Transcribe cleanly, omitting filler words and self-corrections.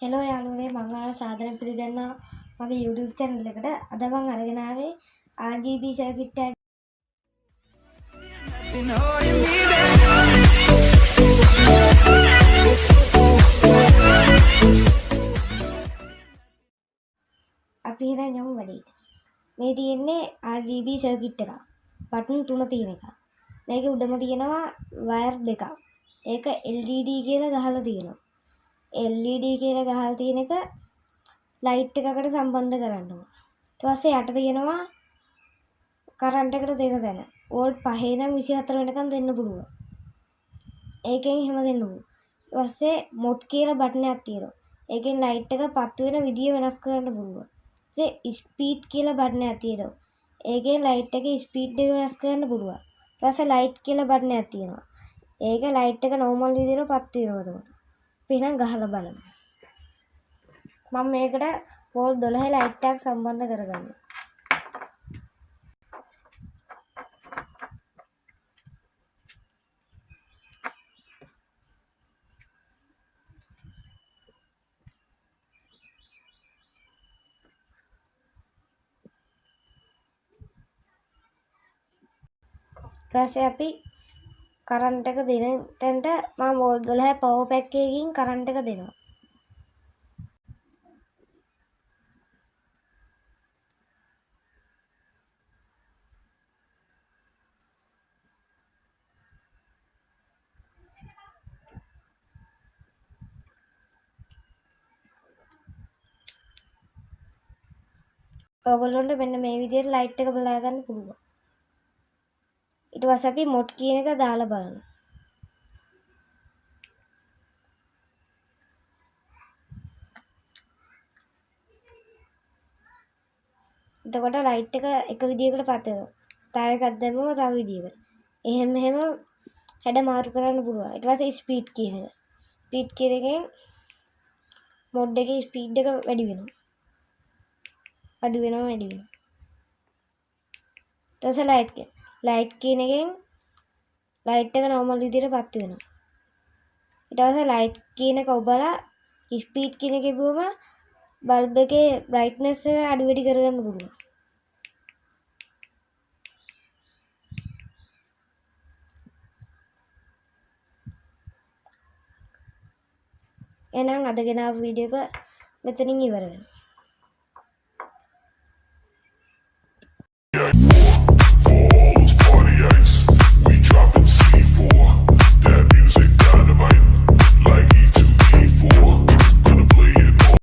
Hello යාළුවනේ මම ආව සාදරයෙන් පිළිගන්නවා මගේ YouTube channel එකට. අද මම අරගෙන ආවේ RGB circuit එක. අපි එහෙනම් යමු වැඩේට. මේ තියෙන්නේ RGB circuit එක. බටන් 3 තියෙන එක. මේකේ උඩම තියෙනවා වයර් දෙකක්. ඒක LED කියලා ගහලා තියෙනවා. LED කියලා ගහලා තියෙන එක ලයිට් එකකට සම්බන්ධ කරන්න ඕන. ඊට පස්සේ යට තියෙනවා කරන්ට් එකට දෙන තැන. වෝල්ට් 5 ඉඳන් 24 වෙනකම් දෙන්න පුළුවන්. ඒකෙන් එහෙම දෙන්න පුළුවන්. ඊට පස්සේ මොඩ් කියලා බටන් එකක් තියෙනවා. ඒකෙන් ලයිට් එක පත්තු වෙන විදිය වෙනස් කරන්න පුළුවන්. ඊට ස්පීඩ් කියලා බටන් එකක් තියෙනවා. ඒකෙන් ලයිට් එකේ ස්පීඩ් එක වෙනස් කරන්න පුළුවන්. ඊට පස්සේ ලයිට් කියලා බටන් එකක් තියෙනවා. ඒක ලයිට් එක නෝමල් විදියට පත්තු වෙනවා එතකොට. අපි එහෙනම් ගහලා බලමු. මම මේකට වෝල්ට් 12 ලයිට් එකක් සම්බන්ධ කරගන්නවා. ඊපස්සේ අපි කරන්ට් එක දෙන තැනට මම වෝල්ට් 12 පවර් පැක් එකකින් කරන්ට් එක දෙනවා. ඔයගොල්ලන්ට මෙන්න මේ විදිහට ලයිට් එක බලා ගන්න පුළුවන්. ඊට පස්සේ අපි මොඩ් කියන එක දාලා බලනවා. එතකොට ලයිට් එක එක විදිහකට පත් වෙනවා. තව එකක් දැම්මම තව විදිහකට. එහෙම හැඩ මාරු කරන්න පුළුවන්. ඊට පස්සේ ස්පීඩ් කියන එක. ස්පීඩ් කියන එකෙන් මොඩ් එකේ ස්පීඩ් එක වැඩි වෙනවා. අඩු වෙනවා. ඊට පස්සේ ලයිට් කියන එකෙන් ලයිට් එක නෝමල් විදිහට පත් වෙනවා. ඊට පස්සේ ලයිට් කියන එක ඔබලා ස්පීඩ් කියන එක ගිහුවම බල්බ් එකේ බ්‍රයිට්නස් එක අඩු වැඩි කරගන්න පුළුවන්. එහෙනම් අද ගෙනාවු වීඩියෝ එක මෙතනින් ඉවර වෙනවා.